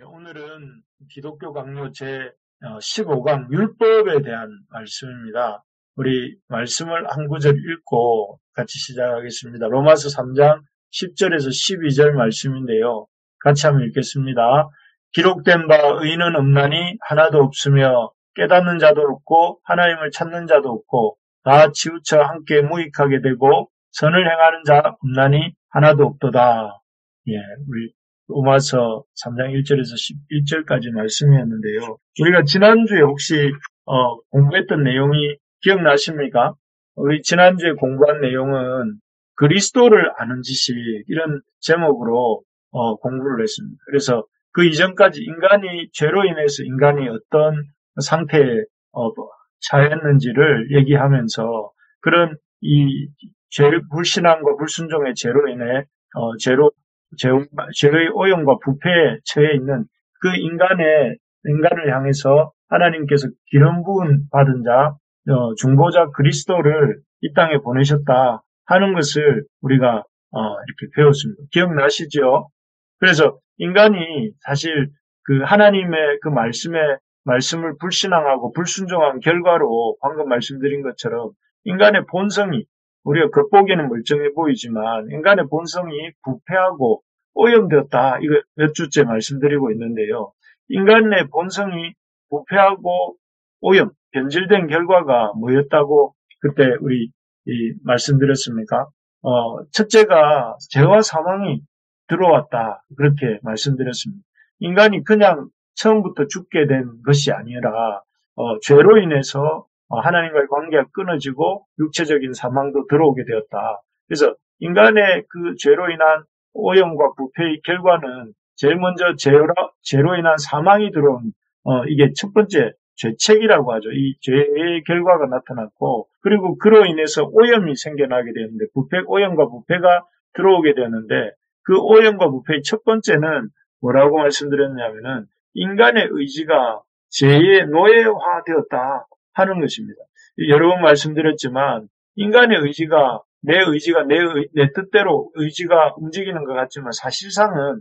오늘은 기독교 강요 제 15강 율법에 대한 말씀입니다. 우리 말씀을 한 구절 읽고 같이 시작하겠습니다. 로마서 3장 10절에서 12절 말씀인데요. 같이 한번 읽겠습니다. 기록된 바 의인은 없나니 하나도 없으며 깨닫는 자도 없고 하나님을 찾는 자도 없고 다 치우쳐 함께 무익하게 되고 선을 행하는 자 없나니 하나도 없도다. 우리 로마서 3장 1절에서 11절까지 말씀이었는데요. 우리가 지난주에 혹시 공부했던 내용이 기억나십니까? 우리 지난주에 공부한 내용은 그리스도를 아는 지식 이런 제목으로 공부를 했습니다. 그래서 그 이전까지 인간이 죄로 인해서 인간이 어떤 상태에 처했는지를 얘기하면서 그런 이 불신앙과 불순종의 죄로 인해 죄의 오염과 부패에 처해 있는 그 인간을 향해서 하나님께서 기름 부은 받은 자, 중보자 그리스도를 이 땅에 보내셨다 하는 것을 우리가 이렇게 배웠습니다. 기억나시죠? 그래서 인간이 사실 그 하나님의 그 말씀을 불신앙하고 불순종한 결과로 방금 말씀드린 것처럼 인간의 본성이 우리가 겉보기에는 멀쩡해 보이지만 인간의 본성이 부패하고 오염되었다. 이거 몇 주째 말씀드리고 있는데요. 인간의 본성이 부패하고 변질된 결과가 뭐였다고 그때 우리 말씀드렸습니까? 첫째가 죄와 사망이 들어왔다. 그렇게 말씀드렸습니다. 인간이 그냥 처음부터 죽게 된 것이 아니라 죄로 인해서 하나님과의 관계가 끊어지고 육체적인 사망도 들어오게 되었다. 그래서 인간의 그 죄로 인한 오염과 부패의 결과는 제일 먼저 죄로 인한 사망이 들어온 이게 첫 번째 죄책이라고 하죠. 이 죄의 결과가 나타났고 그리고 그로 인해서 오염이 생겨나게 되는데 오염과 부패가 들어오게 되는데 그 오염과 부패의 첫 번째는 뭐라고 말씀드렸냐면은 인간의 의지가 죄의 노예화되었다 하는 것입니다. 여러 번 말씀드렸지만 인간의 의지가 내 뜻대로 의지가 움직이는 것 같지만 사실상은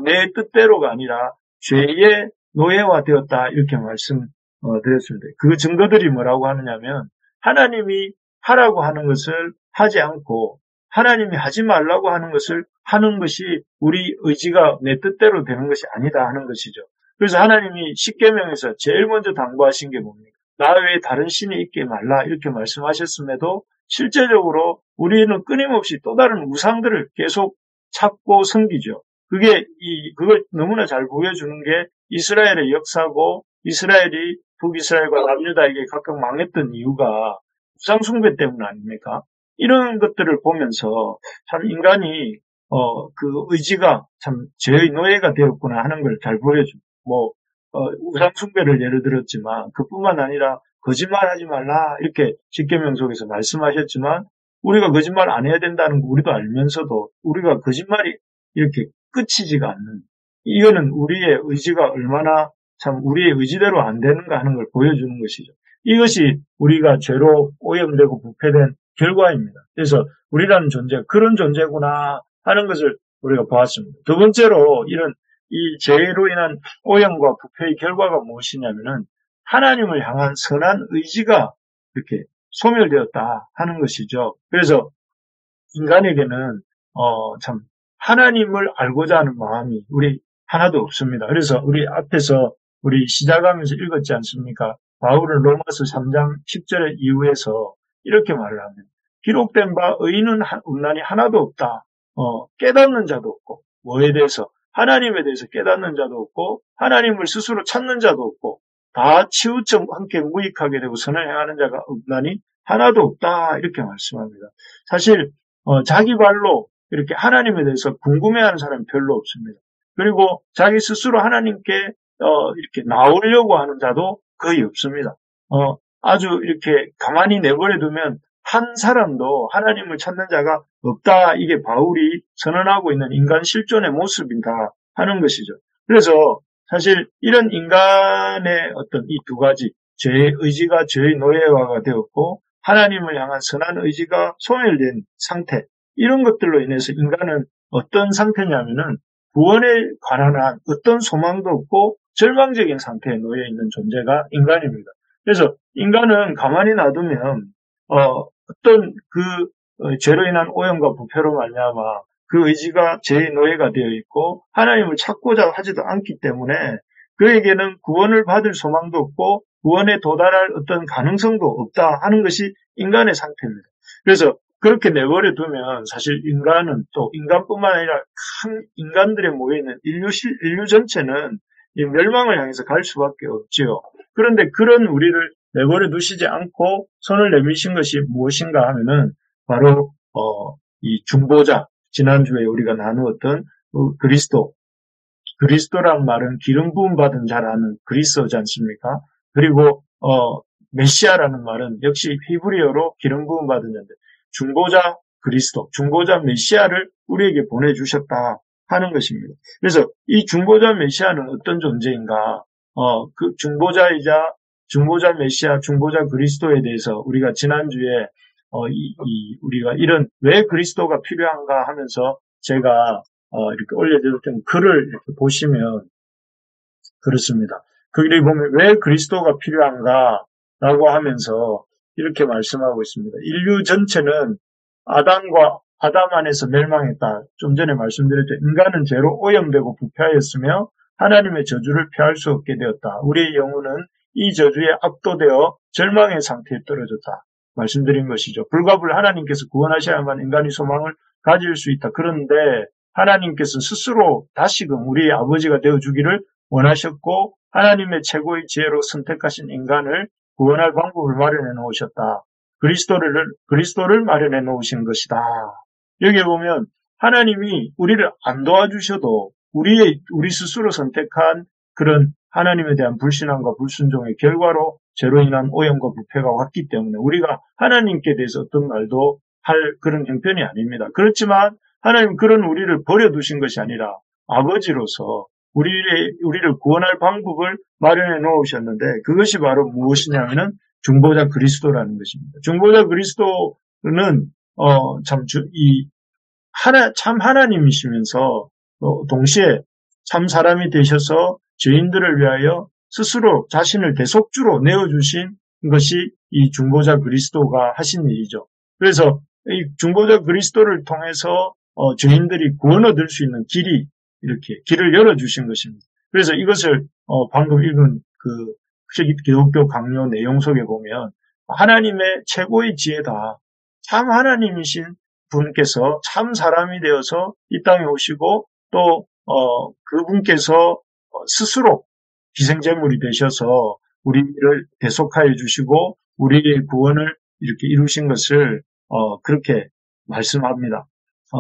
내 뜻대로가 아니라 죄의 노예화되었다 이렇게 말씀드렸습니다. 그 증거들이 뭐라고 하느냐면 하나님이 하라고 하는 것을 하지 않고 하나님이 하지 말라고 하는 것을 하는 것이 우리 의지가 내 뜻대로 되는 것이 아니다 하는 것이죠. 그래서 하나님이 십계명에서 제일 먼저 당부하신 게 뭡니까? 나 외에 다른 신이 있게 말라 이렇게 말씀하셨음에도 실제적으로 우리는 끊임없이 또 다른 우상들을 계속 찾고 섬기죠. 그걸 너무나 잘 보여주는 게 이스라엘의 역사고 이스라엘이 북이스라엘과 남유다에게 각각 망했던 이유가 우상숭배 때문 아닙니까? 이런 것들을 보면서 참 인간이 그 의지가 참 죄의 노예가 되었구나 하는 걸 잘 보여줍니다. 우상숭배를 예를 들었지만 그뿐만 아니라 거짓말하지 말라 이렇게 십계명 속에서 말씀하셨지만 우리가 거짓말 안 해야 된다는 거 우리도 알면서도 우리가 거짓말이 이렇게 끝이지가 않는 이거는 우리의 의지가 얼마나 참 우리의 의지대로 안 되는가 하는 걸 보여주는 것이죠. 이것이 우리가 죄로 오염되고 부패된 결과입니다. 그래서 우리라는 존재가 그런 존재구나 하는 것을 우리가 보았습니다. 두 번째로 이 죄로 인한 오염과 부패의 결과가 무엇이냐면은 하나님을 향한 선한 의지가 이렇게 소멸되었다 하는 것이죠. 그래서 인간에게는 참 하나님을 알고자 하는 마음이 우리 하나도 없습니다. 그래서 우리 앞에서 우리 시작하면서 읽었지 않습니까? 바울은 로마서 3장 10절 이후에서 이렇게 말을 합니다. 기록된 바 의인은 없나니 하나도 없다. 깨닫는 자도 없고 뭐에 대해서? 하나님에 대해서 깨닫는 자도 없고 하나님을 스스로 찾는 자도 없고 다 치우쳐 함께 무익하게 되고 선을 행하는 자가 없나니 하나도 없다 이렇게 말씀합니다. 사실 자기 발로 이렇게 하나님에 대해서 궁금해하는 사람이 별로 없습니다. 그리고 자기 스스로 하나님께 이렇게 나오려고 하는 자도 거의 없습니다. 아주 이렇게 가만히 내버려 두면 한 사람도 하나님을 찾는 자가 없다. 이게 바울이 선언하고 있는 인간 실존의 모습이다 하는 것이죠. 그래서 사실 이런 인간의 어떤 이 두 가지 죄의 의지가 죄의 노예화가 되었고 하나님을 향한 선한 의지가 소멸된 상태 이런 것들로 인해서 인간은 어떤 상태냐면은 구원에 관한 한 어떤 소망도 없고 절망적인 상태에 놓여 있는 존재가 인간입니다. 그래서 인간은 가만히 놔두면 어떤 죄로 인한 오염과 부패로 말미암아 그 의지가 죄의 노예가 되어 있고 하나님을 찾고자 하지도 않기 때문에 그에게는 구원을 받을 소망도 없고 구원에 도달할 어떤 가능성도 없다 하는 것이 인간의 상태입니다. 그래서 그렇게 내버려 두면 사실 인간은 또 인간뿐만 아니라 큰 인간들에 모여있는 인류 전체는 이 멸망을 향해서 갈 수밖에 없지요. 그런데 그런 우리를 내버려 두시지 않고 손을 내미신 것이 무엇인가 하면은 바로 이 중보자, 지난주에 우리가 나누었던 그리스도란 말은 기름 부음 받은 자라는 그리스어지 않습니까? 그리고 메시아라는 말은 역시 히브리어로 기름 부음 받은 자인데 중보자 그리스도, 중보자 메시아를 우리에게 보내주셨다 하는 것입니다. 그래서 이 중보자 메시아는 어떤 존재인가? 그 중보자 메시아, 중보자 그리스도에 대해서 우리가 지난주에 우리가 이런 왜 그리스도가 필요한가 하면서 제가 이렇게 올려드렸던 글을 이렇게 보시면 그렇습니다. 거기를 보면 왜 그리스도가 필요한가라고 하면서 이렇게 말씀하고 있습니다. 인류 전체는 아담 안에서 멸망했다. 좀 전에 말씀드렸죠. 인간은 죄로 오염되고 부패하였으며 하나님의 저주를 피할 수 없게 되었다. 우리의 영혼은 이 저주에 압도되어 절망의 상태에 떨어졌다. 말씀드린 것이죠. 불가불 하나님께서 구원하셔야만 인간이 소망을 가질 수 있다. 그런데 하나님께서 스스로 다시금 우리의 아버지가 되어주기를 원하셨고 하나님의 최고의 지혜로 선택하신 인간을 구원할 방법을 마련해 놓으셨다. 그리스도를 마련해 놓으신 것이다. 여기에 보면 하나님이 우리를 안 도와주셔도 우리 스스로 선택한 그런 하나님에 대한 불신앙과 불순종의 결과로 죄로 인한 오염과 부패가 왔기 때문에 우리가 하나님께 대해서 어떤 말도 할 그런 형편이 아닙니다. 그렇지만 하나님 그런 우리를 버려두신 것이 아니라 아버지로서 우리를 구원할 방법을 마련해 놓으셨는데 그것이 바로 무엇이냐면은 중보자 그리스도라는 것입니다. 중보자 그리스도는 참 하나님이시면서 동시에 참 사람이 되셔서 죄인들을 위하여 스스로 자신을 대속주로 내어주신 것이 이 중보자 그리스도가 하신 일이죠. 그래서 이 중보자 그리스도를 통해서 죄인들이 구원 얻을 수 있는 이렇게 길을 열어주신 것입니다. 그래서 이것을 방금 읽은 기독교 강요 내용 속에 보면 하나님의 최고의 지혜다. 참 하나님이신 분께서 참 사람이 되어서 이 땅에 오시고 또 그분께서 스스로 희생제물이 되셔서 우리를 대속하여 주시고 우리의 구원을 이렇게 이루신 것을 그렇게 말씀합니다.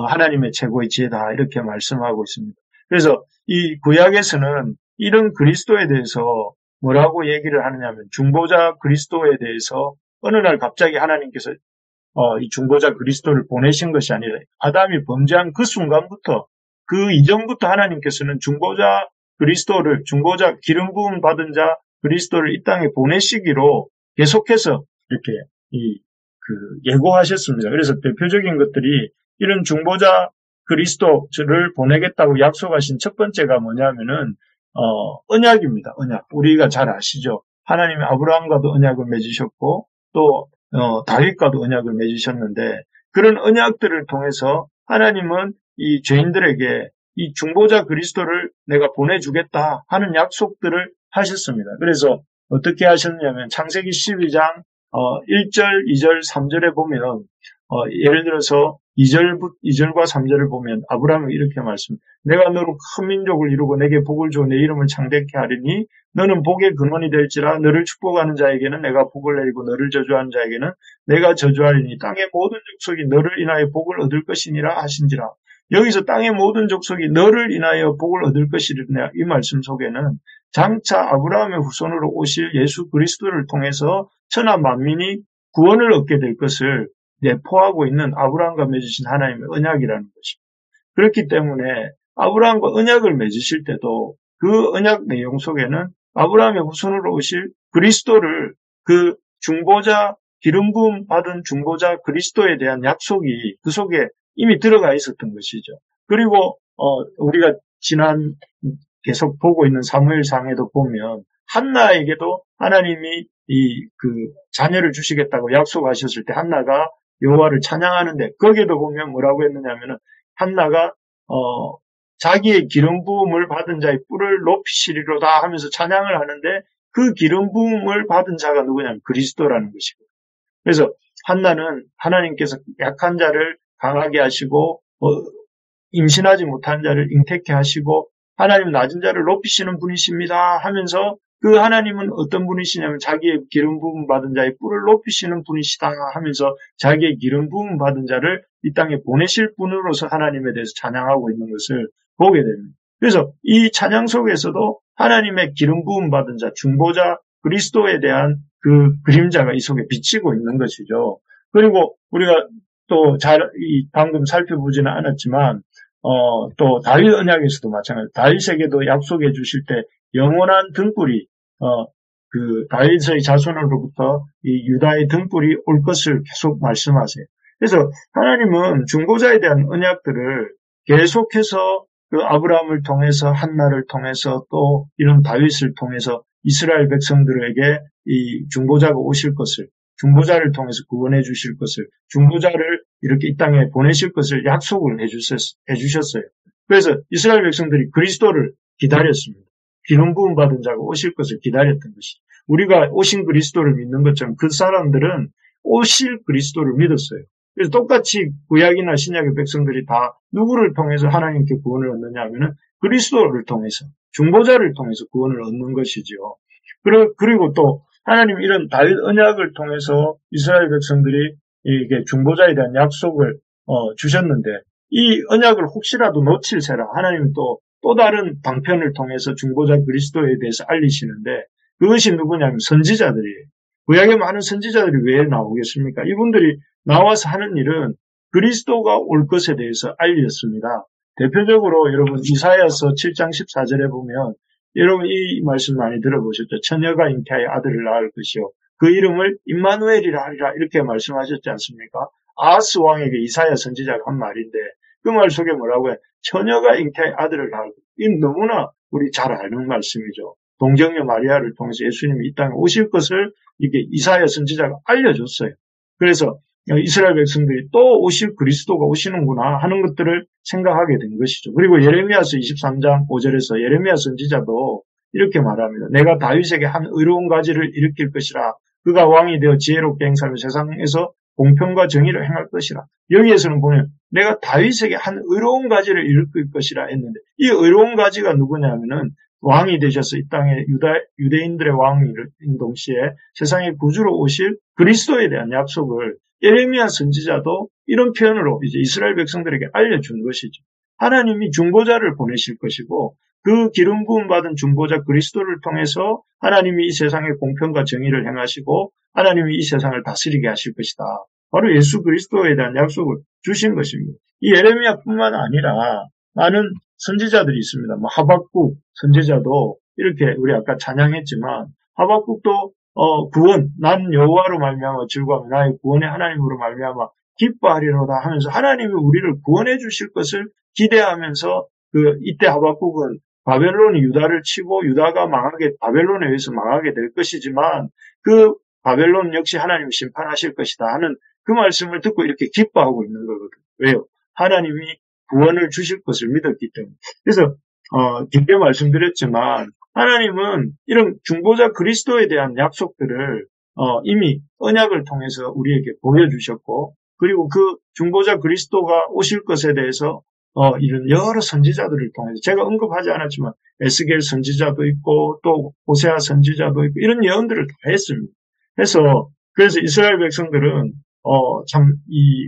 하나님의 최고의 지혜다 이렇게 말씀하고 있습니다. 그래서 이 구약에서는 이런 그리스도에 대해서 뭐라고 얘기를 하느냐면 중보자 그리스도에 대해서 어느 날 갑자기 하나님께서 이 중보자 그리스도를 보내신 것이 아니라 아담이 범죄한 그 순간부터 그 이전부터 하나님께서는 중보자 기름 부음 받은 자 그리스도를 이 땅에 보내시기로 계속해서 이렇게 예고하셨습니다. 그래서 대표적인 것들이 이런 중보자 그리스도를 보내겠다고 약속하신 첫 번째가 뭐냐면은 언약입니다. 언약. 우리가 잘 아시죠. 하나님이 아브라함과도 언약을 맺으셨고 또 다윗과도 언약을 맺으셨는데 그런 언약들을 통해서 하나님은 이 죄인들에게 이 중보자 그리스도를 내가 보내주겠다 하는 약속들을 하셨습니다. 그래서 어떻게 하셨냐면 창세기 12장 1절, 2절, 3절에 보면 예를 들어서 2절과 3절을 보면 아브라함이 이렇게 내가 너로 큰 민족을 이루고 내게 복을 주어 내 이름을 창대케 하리니 너는 복의 근원이 될지라 너를 축복하는 자에게는 내가 복을 내리고 너를 저주하는 자에게는 내가 저주하리니 땅의 모든 족속이 너를 인하여 복을 얻을 것이니라 하신지라. 여기서 땅의 모든 족속이 너를 인하여 복을 얻을 것이라 이 말씀 속에는 장차 아브라함의 후손으로 오실 예수 그리스도를 통해서 천하 만민이 구원을 얻게 될 것을 내포하고 있는 아브라함과 맺으신 하나님의 언약이라는 것입니다. 그렇기 때문에 아브라함과 언약을 맺으실 때도 그 언약 내용 속에는 아브라함의 후손으로 오실 그리스도를 그 중보자 기름 부음 받은 중보자 그리스도에 대한 약속이 그 속에 이미 들어가 있었던 것이죠. 그리고 우리가 지난 계속 보고 있는 사무엘상에도 보면 한나에게도 하나님이 자녀를 주시겠다고 약속하셨을 때 한나가 여호와를 찬양하는데 거기에도 보면 뭐라고 했느냐면은 한나가 자기의 기름 부음을 받은 자의 뿔을 높이시리로다 하면서 찬양을 하는데 그 기름 부음을 받은 자가 누구냐면 그리스도라는 것이고. 그래서 한나는 하나님께서 약한 자를 강하게 하시고 임신하지 못한 자를 잉태케 하시고 하나님 낮은 자를 높이시는 분이십니다 하면서 그 하나님은 어떤 분이시냐면 자기의 기름 부음 받은 자의 뿔을 높이시는 분이시다 하면서 자기의 기름 부음 받은 자를 이 땅에 보내실 분으로서 하나님에 대해서 찬양하고 있는 것을 보게 됩니다. 그래서 이 찬양 속에서도 하나님의 기름 부음 받은 자, 중보자 그리스도에 대한 그 그림자가 이 속에 비치고 있는 것이죠. 그리고 우리가 또 방금 살펴보지는 않았지만 또 다윗 언약에서도 마찬가지. 다윗에게도 약속해 주실 때 영원한 등불이 그 다윗의 자손으로부터 이 유다의 등불이 올 것을 계속 말씀하세요. 그래서 하나님은 중보자에 대한 언약들을 계속해서 그 아브라함을 통해서 한나를 통해서 또 이런 다윗을 통해서 이스라엘 백성들에게 이 중보자가 오실 것을, 중보자를 통해서 구원해 주실 것을, 중보자를 이렇게 이 땅에 보내실 것을 약속을 해주셨어요. 그래서 이스라엘 백성들이 그리스도를 기다렸습니다. 기름 부음 받은 자가 오실 것을 기다렸던 것이죠. 우리가 오신 그리스도를 믿는 것처럼 그 사람들은 오실 그리스도를 믿었어요. 그래서 똑같이 구약이나 신약의 백성들이 다 누구를 통해서 하나님께 구원을 얻느냐 하면은 그리스도를 통해서, 중보자를 통해서 구원을 얻는 것이죠. 그리고 또 하나님 이런 다윗 언약을 통해서 이스라엘 백성들이 이게 중보자에 대한 약속을 주셨는데 이 언약을 혹시라도 놓칠세라 하나님은 또 다른 방편을 통해서 중보자 그리스도에 대해서 알리시는데 그것이 누구냐면 선지자들이에요. 구약의 많은 선지자들이 왜 나오겠습니까? 이분들이 나와서 하는 일은 그리스도가 올 것에 대해서 알렸습니다. 대표적으로 여러분 이사야서 7장 14절에 보면 여러분 이 말씀 많이 들어보셨죠? 처녀가 잉태하여 아들을 낳을 것이요 그 이름을 임마누엘이라 하리라 이렇게 말씀하셨지 않습니까? 아하스 왕에게 이사야 선지자가 한 말인데 그 말 속에 뭐라고 해요? 처녀가 잉태하여 아들을 낳을 것. 이 너무나 우리 잘 아는 말씀이죠. 동정녀 마리아를 통해서 예수님이 이 땅에 오실 것을 이게 이사야 선지자가 알려줬어요. 그래서 이스라엘 백성들이 또 오실 그리스도가 오시는구나 하는 것들을 생각하게 된 것이죠. 그리고 예레미야서 23장 5절에서 예레미야 선지자도 이렇게 말합니다. 내가 다윗에게 한 의로운 가지를 일으킬 것이라. 그가 왕이 되어 지혜롭게 행사하며 세상에서 공평과 정의를 행할 것이라. 여기에서는 보면 내가 다윗에게 한 의로운 가지를 일으킬 것이라 했는데 이 의로운 가지가 누구냐면은 왕이 되셔서 이 땅에 유대인들의 왕인 동시에 세상의 구주로 오실 그리스도에 대한 약속을 예레미야 선지자도 이런 표현으로 이제 이스라엘 백성들에게 알려준 것이죠. 하나님이 중보자를 보내실 것이고 그 기름 부음 받은 중보자 그리스도를 통해서 하나님이 이 세상의 공평과 정의를 행하시고 하나님이 이 세상을 다스리게 하실 것이다. 바로 예수 그리스도에 대한 약속을 주신 것입니다. 이 예레미야뿐만 아니라 많은 선지자들이 있습니다. 하박국 선지자도 이렇게 우리 아까 찬양했지만 하박국도 구원, 난 여호와로 말미암아 즐거워하며 나의 구원의 하나님으로 말미암아 기뻐하리로다 하면서 하나님이 우리를 구원해 주실 것을 기대하면서 이때 하박국은 바벨론이 유다를 치고 유다가 바벨론에 의해서 망하게 될 것이지만 그 바벨론 역시 하나님이 심판하실 것이다 하는 그 말씀을 듣고 이렇게 기뻐하고 있는 거거든요. 왜요? 하나님이 구원을 주실 것을 믿었기 때문에. 그래서 길게 말씀드렸지만 하나님은 이런 중보자 그리스도에 대한 약속들을 이미 언약을 통해서 우리에게 보여주셨고 그리고 그 중보자 그리스도가 오실 것에 대해서 이런 여러 선지자들을 통해서 제가 언급하지 않았지만 에스겔 선지자도 있고 또 호세아 선지자도 있고 이런 예언들을 다 했습니다. 그래서 이스라엘 백성들은 참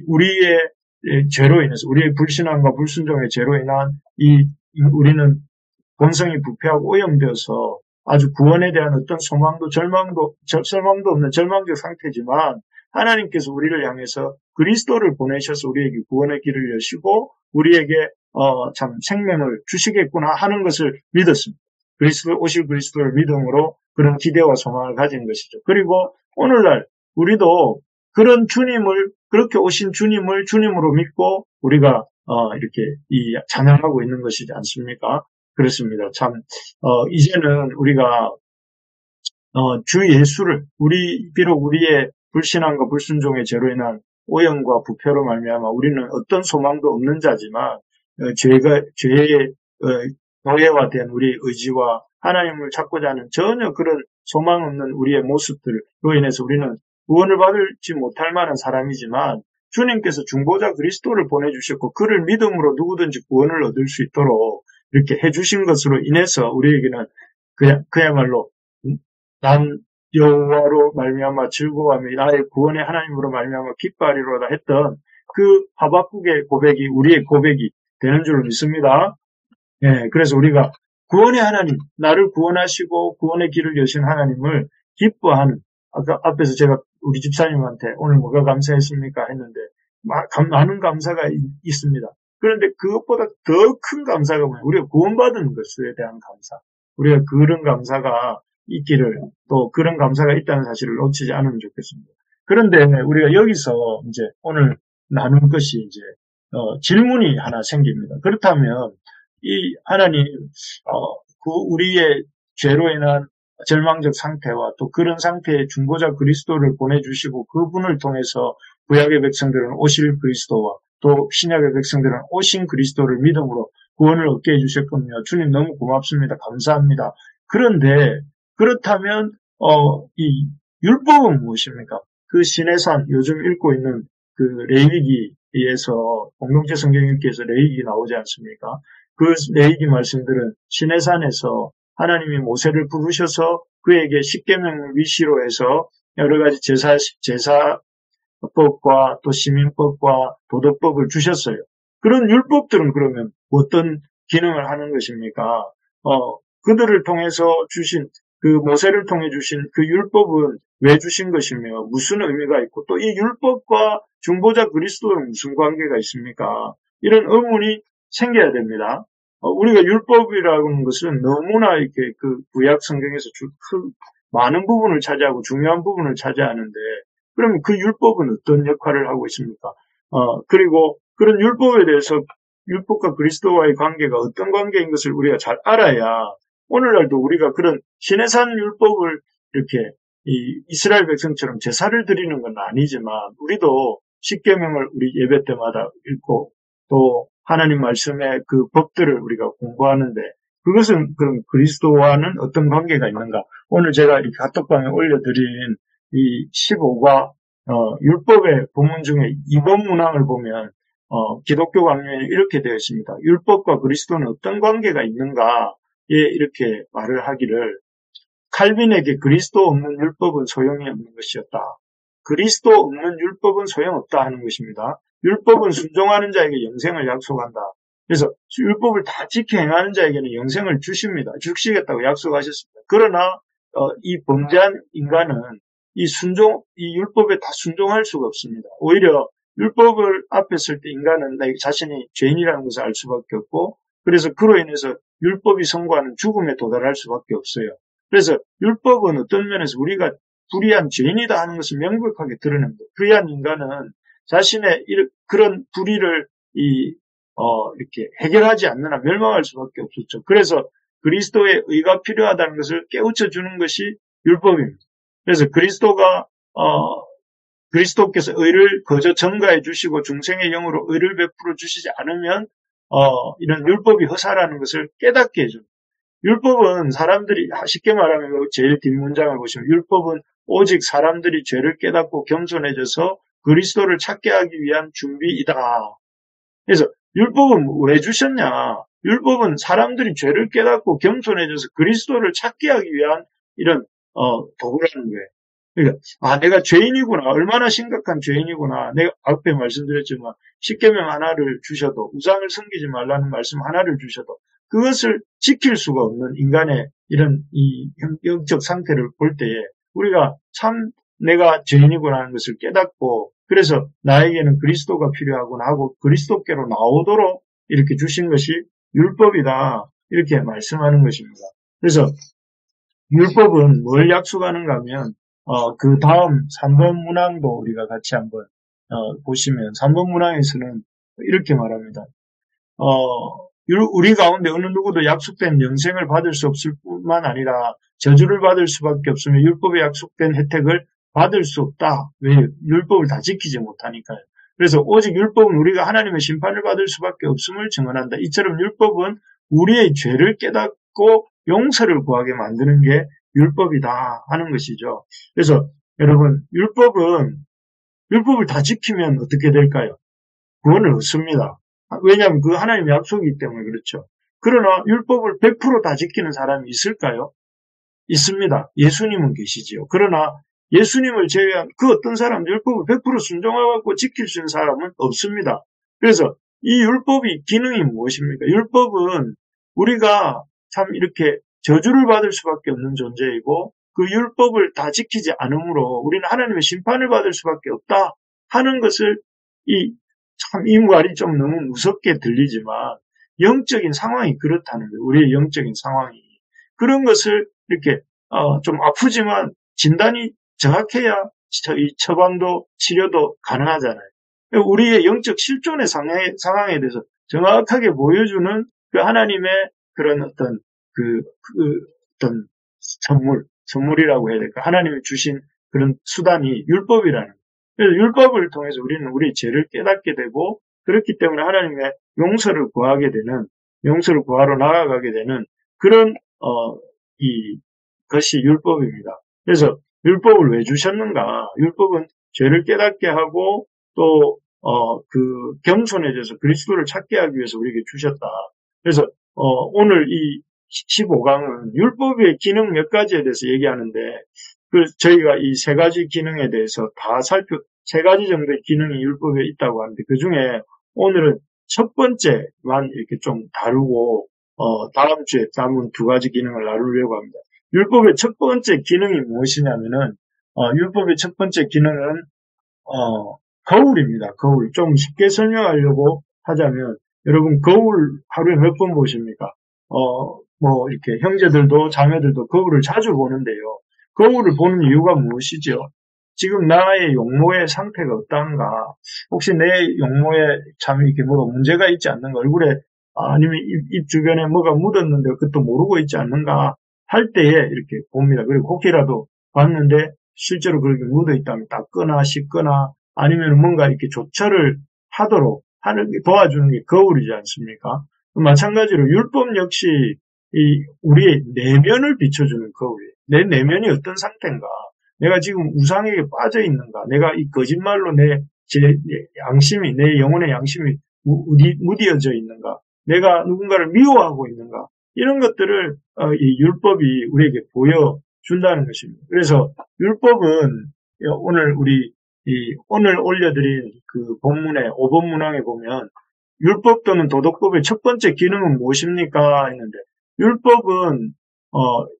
우리의 죄로 인해서 우리의 불신앙과 불순종의 죄로 인한 우리는 본성이 부패하고 오염되어서 아주 구원에 대한 어떤 소망도 절망도 없는 절망적 상태지만 하나님께서 우리를 향해서 그리스도를 보내셔서 우리에게 구원의 길을 여시고 우리에게 참 생명을 주시겠구나 하는 것을 믿었습니다. 오실 그리스도를 믿음으로 그런 기대와 소망을 가진 것이죠. 그리고 오늘날 우리도 그렇게 오신 주님을 주님으로 믿고 우리가 이렇게 찬양하고 있는 것이지 않습니까? 그렇습니다. 참, 이제는 우리가, 주 예수를, 비록 우리의 불신앙과 불순종의 죄로 인한 오염과 부패로 말미암아 우리는 어떤 소망도 없는 자지만, 죄의, 노예화된 우리의 의지와 하나님을 찾고자 하는 전혀 그런 소망 없는 우리의 모습들로 인해서 우리는 구원을 받지 못할 만한 사람이지만, 주님께서 중보자 그리스도를 보내주셨고 그를 믿음으로 누구든지 구원을 얻을 수 있도록 이렇게 해주신 것으로 인해서 우리에게는 그야말로 난 여호와로 말미암아 즐거워하며 나의 구원의 하나님으로 말미암아 기뻐하리로다 했던 그 하박국의 고백이 우리의 고백이 되는 줄로 믿습니다. 예, 그래서 우리가 구원의 하나님, 나를 구원하시고 구원의 길을 여신 하나님을 기뻐하는, 아까 앞에서 제가 우리 집사님한테 오늘 뭐가 감사했습니까? 했는데, 많은 감사가 있습니다. 그런데 그것보다 더 큰 감사가 뭐냐? 우리가 구원받은 것에 대한 감사. 우리가 그런 감사가 있기를, 또 그런 감사가 있다는 사실을 놓치지 않으면 좋겠습니다. 그런데 우리가 여기서 이제 오늘 나눌 것이 이제, 질문이 하나 생깁니다. 그렇다면, 이 하나님, 우리의 죄로 인한 절망적 상태와 또 그런 상태의 중보자 그리스도를 보내주시고 그분을 통해서 구약의 백성들은 오실 그리스도와 또 신약의 백성들은 오신 그리스도를 믿음으로 구원을 얻게 해주셨거든요. 주님 너무 고맙습니다. 감사합니다. 그런데 그렇다면 이 율법은 무엇입니까? 그 시내산 요즘 읽고 있는 그 레위기에서 공동체 성경 읽기에서 레위기 나오지 않습니까? 그 레위기 말씀들은 시내산에서 하나님이 모세를 부르셔서 그에게 십계명을 위시로 해서 여러 가지 제사법과 또 시민법과 도덕법을 주셨어요. 그런 율법들은 그러면 어떤 기능을 하는 것입니까? 그들을 통해서 주신 그 모세를 통해 주신 그 율법은 왜 주신 것이며 무슨 의미가 있고 또 이 율법과 중보자 그리스도는 무슨 관계가 있습니까? 이런 의문이 생겨야 됩니다. 우리가 율법이라는 것은 너무나 이렇게 그 구약 성경에서 많은 부분을 차지하고 중요한 부분을 차지하는데, 그러면 그 율법은 어떤 역할을 하고 있습니까? 그리고 그런 율법에 대해서 율법과 그리스도와의 관계가 어떤 관계인 것을 우리가 잘 알아야 오늘날도 우리가 그런 시내산 율법을 이렇게 이스라엘 백성처럼 제사를 드리는 건 아니지만 우리도 십계명을 우리 예배 때마다 읽고 또 하나님 말씀의 그 법들을 우리가 공부하는데 그것은 그럼 그리스도와는 어떤 관계가 있는가? 오늘 제가 이 카톡방에 올려드린 이 15과 율법의 본문 중에 2번 문항을 보면 기독교 강론에 이렇게 되어 있습니다. 율법과 그리스도는 어떤 관계가 있는가에 이렇게 말을 하기를 칼빈에게 그리스도 없는 율법은 소용이 없는 것이었다. 그리스도 없는 율법은 소용없다 하는 것입니다. 율법은 순종하는 자에게 영생을 약속한다. 그래서 율법을 다 지켜 행하는 자에게는 영생을 주시겠다고 약속하셨습니다. 그러나 이 범죄한 인간은 이 율법에 다 순종할 수가 없습니다. 오히려 율법을 앞에 쓸 때 인간은 내 자신이 죄인이라는 것을 알 수밖에 없고 그래서 그로 인해서 율법이 선고하는 죽음에 도달할 수밖에 없어요. 그래서 율법은 어떤 면에서 우리가 불의한 죄인이다 하는 것을 명백하게 드러냅니다. 불의한 인간은 자신의 그런 불의를 이렇게 해결하지 않는 한 멸망할 수밖에 없었죠. 그래서 그리스도의 의가 필요하다는 것을 깨우쳐 주는 것이 율법입니다. 그래서 그리스도께서 의를 거저 전가해 주시고 중생의 영으로 의를 베풀어 주시지 않으면 이런 율법이 허사라는 것을 깨닫게 해줍니다. 율법은 사람들이 쉽게 말하면 제일 뒷문장을 보시면 율법은 오직 사람들이 죄를 깨닫고 겸손해져서 그리스도를 찾게 하기 위한 준비이다. 그래서 율법은 왜 주셨냐? 율법은 사람들이 죄를 깨닫고 겸손해져서 그리스도를 찾게 하기 위한 이런 도구라는 거예요. 그러니까 내가 죄인이구나. 얼마나 심각한 죄인이구나. 내가 앞에 말씀드렸지만 십계명 하나를 주셔도 우상을 섬기지 말라는 말씀 하나를 주셔도 그것을 지킬 수가 없는 인간의 이런 이 영적 상태를 볼 때에 우리가 참 내가 죄인이구나 하는 것을 깨닫고 그래서 나에게는 그리스도가 필요하구나 하고 그리스도께로 나오도록 이렇게 주신 것이 율법이다. 이렇게 말씀하는 것입니다. 그래서 율법은 뭘 약속하는가 하면 그 다음 3번 문항도 우리가 같이 한번 보시면 3번 문항에서는 이렇게 말합니다. 우리 가운데 어느 누구도 약속된 영생을 받을 수 없을 뿐만 아니라 저주를 받을 수밖에 없으며 율법에 약속된 혜택을 받을 수 없다. 왜? 율법을 다 지키지 못하니까요. 그래서 오직 율법은 우리가 하나님의 심판을 받을 수밖에 없음을 증언한다. 이처럼 율법은 우리의 죄를 깨닫고 용서를 구하게 만드는 게 율법이다 하는 것이죠. 그래서 여러분, 율법을 다 지키면 어떻게 될까요? 구원을 얻습니다. 왜냐하면 그 하나님의 약속이기 때문에 그렇죠. 그러나 율법을 100%다 지키는 사람이 있을까요? 있습니다. 예수님은 계시지요. 그러나 예수님을 제외한 그 어떤 사람 율법을 100% 순종하고 지킬 수 있는 사람은 없습니다. 그래서 이 율법이 기능이 무엇입니까? 율법은 우리가 참 이렇게 저주를 받을 수밖에 없는 존재이고 그 율법을 다 지키지 않으므로 우리는 하나님의 심판을 받을 수밖에 없다 하는 것을 이 말이 좀 너무 무섭게 들리지만 영적인 상황이 그렇다는 거예요. 우리의 영적인 상황이. 그런 것을 이렇게 좀 아프지만 진단이 정확해야 이 처방도 치료도 가능하잖아요. 우리의 영적 실존의 상황에 대해서 정확하게 보여주는 그 하나님의 그런 어떤 어떤 선물이라고 해야 될까? 하나님이 주신 그런 수단이 율법이라는 거예요. 그래서 율법을 통해서 우리는 우리 죄를 깨닫게 되고 그렇기 때문에 하나님의 용서를 구하러 나아가게 되는 그런 것이 율법입니다. 그래서 율법을 왜 주셨는가? 율법은 죄를 깨닫게 하고 또 겸손해져서 그리스도를 찾게 하기 위해서 우리에게 주셨다. 그래서 오늘 이 15강은 율법의 기능 몇 가지에 대해서 얘기하는데 저희가 이 세 가지 기능에 대해서 세 가지 정도의 기능이 율법에 있다고 하는데 그 중에 오늘은 첫 번째만 이렇게 좀 다루고 다음 주에 남은 두 가지 기능을 나누려고 합니다. 율법의 첫 번째 기능이 무엇이냐면은 율법의 첫 번째 기능은 거울입니다. 거울. 좀 쉽게 설명하려고 하자면 여러분 거울 하루에 몇 번 보십니까? 이렇게 형제들도 자매들도 거울을 자주 보는데요. 거울을 보는 이유가 무엇이죠? 지금 나의 용모의 상태가 어떤가? 혹시 내 용모에 참 이렇게 뭐가 문제가 있지 않는가? 얼굴에 아니면 입 주변에 뭐가 묻었는데 그것도 모르고 있지 않는가? 할 때에 이렇게 봅니다. 그리고 혹시라도 봤는데 실제로 그렇게 묻어 있다면 닦거나 씻거나 아니면 뭔가 이렇게 조처를 하도록 도와주는 게 거울이지 않습니까? 마찬가지로 율법 역시 우리의 내면을 비춰주는 거울이에요. 내 내면이 어떤 상태인가? 내가 지금 우상에게 빠져 있는가? 내가 이 거짓말로 내 영혼의 양심이 무디어져 있는가? 내가 누군가를 미워하고 있는가? 이런 것들을 이 율법이 우리에게 보여준다는 것입니다. 그래서 율법은 오늘 올려드린 그 본문의 5번 문항에 보면 율법 또는 도덕법의 첫 번째 기능은 무엇입니까? 했는데 율법은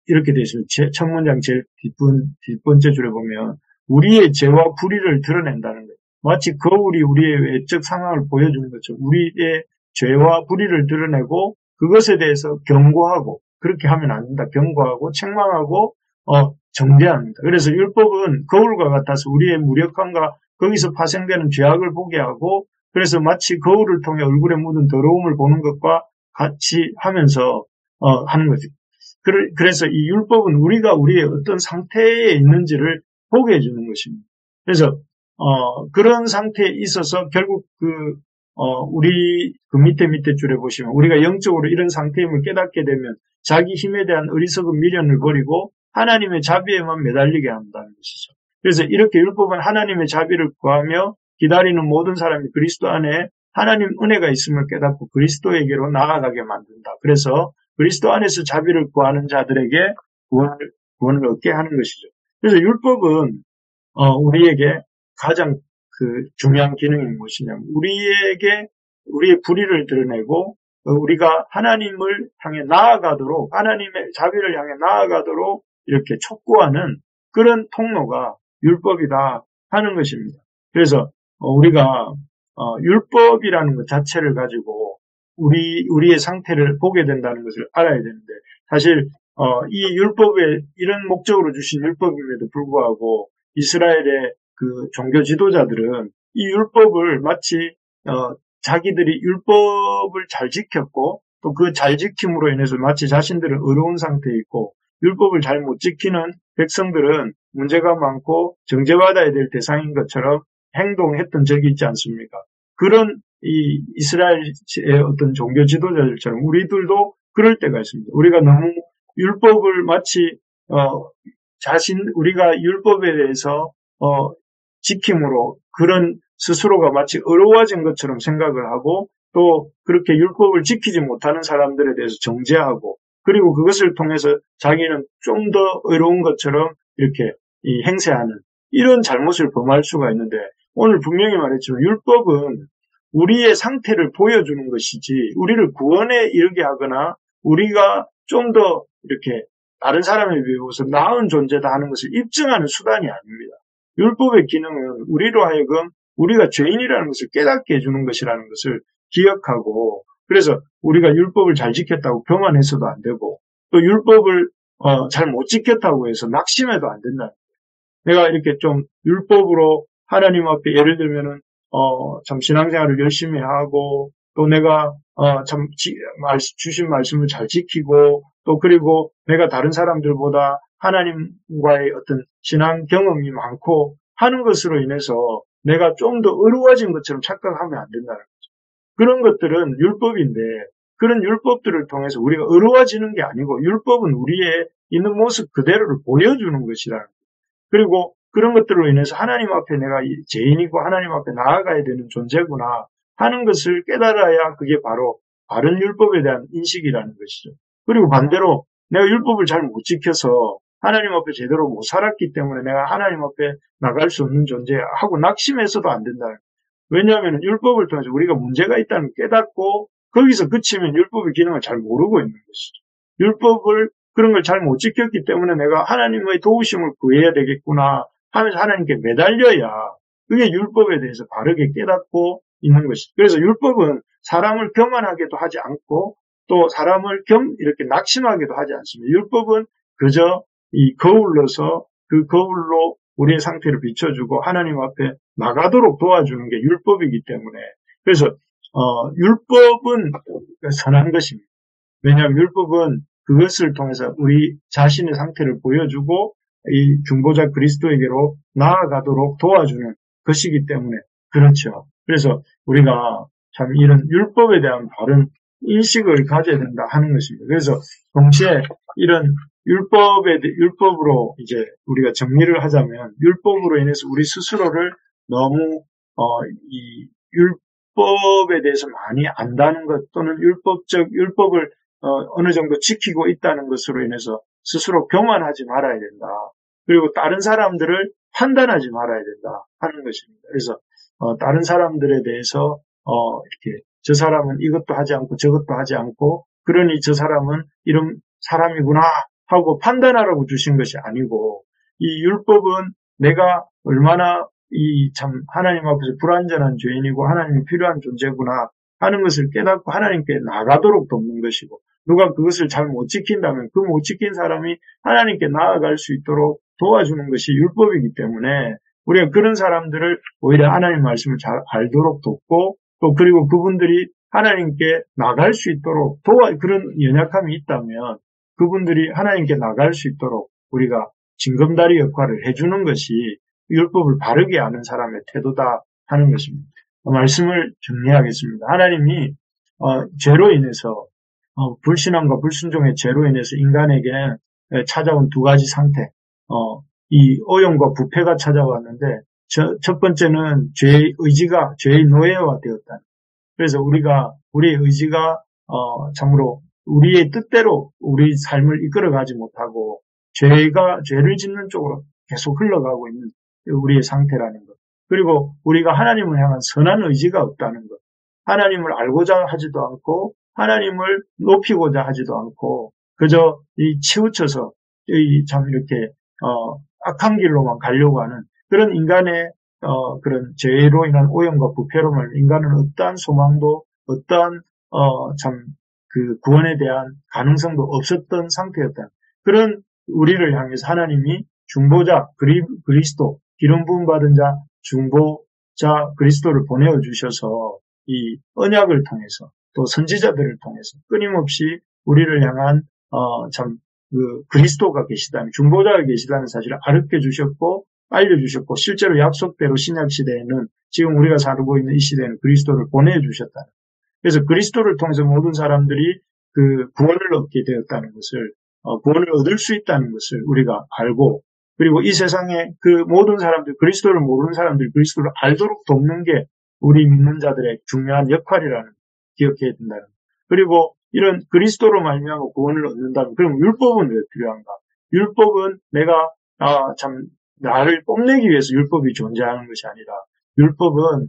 이렇게 되어 있습니다. 첫 문장 제일 뒷번째 줄에 보면 우리의 죄와 불의를 드러낸다는 거예요. 마치 거울이 우리의 외적 상황을 보여주는 것처럼 우리의 죄와 불의를 드러내고 그것에 대해서 경고하고 그렇게 하면 안 된다. 경고하고 책망하고 정죄합니다. 그래서 율법은 거울과 같아서 우리의 무력함과 거기서 파생되는 죄악을 보게 하고 그래서 마치 거울을 통해 얼굴에 묻은 더러움을 보는 것과 같이 하면서 하는 거죠. 그래서 이 율법은 우리가 우리의 어떤 상태에 있는지를 보게 해주는 것입니다. 그래서 그런 상태에 있어서 결국 우리 그 밑에 줄에 보시면 우리가 영적으로 이런 상태임을 깨닫게 되면 자기 힘에 대한 어리석은 미련을 버리고 하나님의 자비에만 매달리게 한다는 것이죠. 그래서 이렇게 율법은 하나님의 자비를 구하며 기다리는 모든 사람이 그리스도 안에 하나님 은혜가 있음을 깨닫고 그리스도에게로 나아가게 만든다. 그래서 그리스도 안에서 자비를 구하는 자들에게 구원을 얻게 하는 것이죠. 그래서 율법은 우리에게 가장 중요한 기능이 무엇이냐면 우리의 불의를 드러내고 우리가 하나님을 향해 나아가도록 하나님의 자비를 향해 나아가도록 이렇게 촉구하는 그런 통로가 율법이다 하는 것입니다. 그래서 우리가 율법이라는 것 자체를 가지고 우리의 상태를 보게 된다는 것을 알아야 되는데 사실 이 율법에 이런 목적으로 주신 율법임에도 불구하고 이스라엘의 그 종교 지도자들은 이 율법을 마치 자기들이 율법을 잘 지켰고 또 그 잘 지킴으로 인해서 마치 자신들은 의로운 상태에 있고 율법을 잘 못 지키는 백성들은 문제가 많고 정죄받아야 될 대상인 것처럼 행동했던 적이 있지 않습니까? 그런 이 이스라엘의 어떤 종교 지도자들처럼 우리들도 그럴 때가 있습니다. 우리가 너무 율법을 마치 우리가 율법에 대해서 지킴으로 그런 스스로가 마치 의로워진 것처럼 생각을 하고 또 그렇게 율법을 지키지 못하는 사람들에 대해서 정죄하고 그리고 그것을 통해서 자기는 좀 더 의로운 것처럼 이렇게 행세하는 이런 잘못을 범할 수가 있는데 오늘 분명히 말했지만 율법은 우리의 상태를 보여주는 것이지 우리를 구원에 이르게 하거나 우리가 좀 더 이렇게 다른 사람에 비해서 나은 존재다 하는 것을 입증하는 수단이 아닙니다. 율법의 기능은 우리로 하여금 우리가 죄인이라는 것을 깨닫게 해주는 것이라는 것을 기억하고 그래서 우리가 율법을 잘 지켰다고 교만해서도 안 되고 또 율법을 잘 못 지켰다고 해서 낙심해도 안 된다. 내가 이렇게 좀 율법으로 하나님 앞에 예를 들면은 참 신앙생활을 열심히 하고 또 내가 참 주신 말씀을 잘 지키고 또 그리고 내가 다른 사람들보다 하나님과의 어떤 신앙 경험이 많고 하는 것으로 인해서 내가 좀 더 의로워진 것처럼 착각하면 안 된다는 거죠. 그런 것들은 율법인데 그런 율법들을 통해서 우리가 의로워지는 게 아니고 율법은 우리의 있는 모습 그대로를 보여주는 것이라는 거죠. 그리고 그런 것들로 인해서 하나님 앞에 내가 죄인이고 하나님 앞에 나아가야 되는 존재구나 하는 것을 깨달아야 그게 바로 바른 율법에 대한 인식이라는 것이죠. 그리고 반대로 내가 율법을 잘 못 지켜서 하나님 앞에 제대로 못 살았기 때문에 내가 하나님 앞에 나갈 수 없는 존재하고 낙심해서도 안 된다. 왜냐하면 율법을 통해서 우리가 문제가 있다는 걸 깨닫고 거기서 그치면 율법의 기능을 잘 모르고 있는 것이죠. 율법을 그런 걸 잘 못 지켰기 때문에 내가 하나님의 도우심을 구해야 되겠구나 하면서 하나님께 매달려야 그게 율법에 대해서 바르게 깨닫고 있는 것이죠. 그래서 율법은 사람을 교만하게도 하지 않고 또 사람을 이렇게 낙심하게도 하지 않습니다. 율법은 그저 이 거울로서 그 거울로 우리의 상태를 비춰주고 하나님 앞에 나가도록 도와주는 게 율법이기 때문에 그래서 율법은 선한 것입니다. 왜냐하면 율법은 그것을 통해서 우리 자신의 상태를 보여주고 이 중보자 그리스도에게로 나아가도록 도와주는 것이기 때문에 그렇죠. 그래서 우리가 참 이런 율법에 대한 바른 인식을 가져야 된다 하는 것입니다. 그래서 동시에 이런 율법으로 이제 우리가 정리를 하자면 율법으로 인해서 우리 스스로를 너무 이 율법에 대해서 많이 안다는 것 또는 율법을 어느 정도 지키고 있다는 것으로 인해서 스스로 교만하지 말아야 된다. 그리고 다른 사람들을 판단하지 말아야 된다 하는 것입니다. 그래서 다른 사람들에 대해서 이렇게 저 사람은 이것도 하지 않고 저것도 하지 않고 그러니 저 사람은 이런 사람이구나 하고 판단하라고 주신 것이 아니고 이 율법은 내가 얼마나 참 하나님 앞에서 불완전한 죄인이고 하나님이 필요한 존재구나 하는 것을 깨닫고 하나님께 나가도록 돕는 것이고 누가 그것을 잘 못 지킨다면 그 못 지킨 사람이 하나님께 나아갈 수 있도록 도와주는 것이 율법이기 때문에 우리가 그런 사람들을 오히려 하나님 말씀을 잘 알도록 돕고 또 그리고 그분들이 하나님께 나갈 수 있도록 그런 연약함이 있다면 그분들이 하나님께 나갈 수 있도록 우리가 징검다리 역할을 해주는 것이 율법을 바르게 아는 사람의 태도다 하는 것입니다. 말씀을 정리하겠습니다. 하나님이 죄로 인해서 불신앙과 불순종의 죄로 인해서 인간에게 찾아온 두 가지 상태, 이 오염과 부패가 찾아왔는데 첫 번째는 죄의 노예화 되었다. 그래서 우리의 의지가 참으로 우리의 뜻대로 우리 삶을 이끌어가지 못하고 죄를 짓는 쪽으로 계속 흘러가고 있는 우리의 상태라는 것. 그리고 우리가 하나님을 향한 선한 의지가 없다는 것. 하나님을 알고자 하지도 않고 하나님을 높이고자 하지도 않고 그저 치우쳐서 참 이렇게 악한 길로만 가려고 하는 그런 인간의 그런 죄로 인한 오염과 부패로 말미암아 인간은 어떠한 소망도 어떠한 참 그 구원에 대한 가능성도 없었던 상태였다. 그런 우리를 향해서 하나님이 중보자 그리스도 기름 부음 받은 자 중보자 그리스도를 보내어 주셔서 이 언약을 통해서 또 선지자들을 통해서 끊임없이 우리를 향한 참 그리스도가 계시다는 중보자가 계시다는 사실을 가르쳐 주셨고 알려주셨고 실제로 약속대로 신약 시대에는 지금 우리가 살고 있는 이 시대에는 그리스도를 보내주셨다. 그래서 그리스도를 통해서 모든 사람들이 그 구원을 얻게 되었다는 것을 구원을 얻을 수 있다는 것을 우리가 알고 그리고 이 세상에 그 모든 사람들 그리스도를 모르는 사람들이 그리스도를 알도록 돕는 게 우리 믿는 자들의 중요한 역할이라는 기억해야 된다는. 그리고 이런 그리스도로 말미암아 구원을 얻는다면 그럼 율법은 왜 필요한가? 율법은 내가 참 나를 뽐내기 위해서 율법이 존재하는 것이 아니라 율법은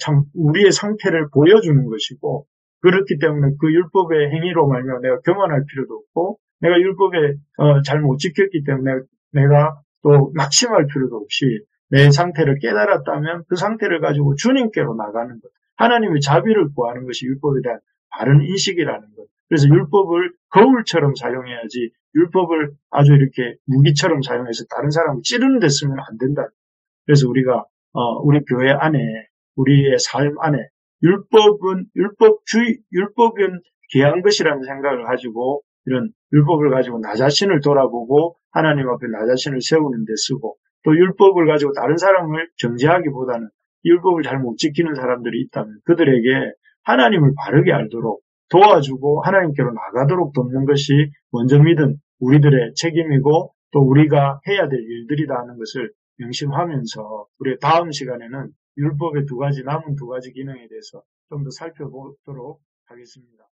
참 우리의 상태를 보여주는 것이고 그렇기 때문에 그 율법의 행위로 말미암아 내가 교만할 필요도 없고 내가 율법에 잘 못 지켰기 때문에 내가 또 낙심할 필요도 없이 내 상태를 깨달았다면 그 상태를 가지고 주님께로 나가는 것. 하나님의 자비를 구하는 것이 율법에 대한 바른 인식이라는 것. 그래서 율법을 거울처럼 사용해야지 율법을 아주 이렇게 무기처럼 사용해서 다른 사람을 찌르는 데 쓰면 안 된다. 그래서 우리가 우리 교회 안에 우리의 삶 안에 율법은 귀한 것이라는 생각을 가지고 이런 율법을 가지고 나 자신을 돌아보고 하나님 앞에 나 자신을 세우는 데 쓰고 또 율법을 가지고 다른 사람을 정죄하기보다는 율법을 잘 못 지키는 사람들이 있다면 그들에게 하나님을 바르게 알도록 도와주고 하나님께로 나가도록 돕는 것이 먼저 믿은 우리들의 책임이고 또 우리가 해야 될 일들이다 하는 것을 명심하면서 우리 다음 시간에는 율법의 남은 두 가지 기능에 대해서 좀 더 살펴보도록 하겠습니다.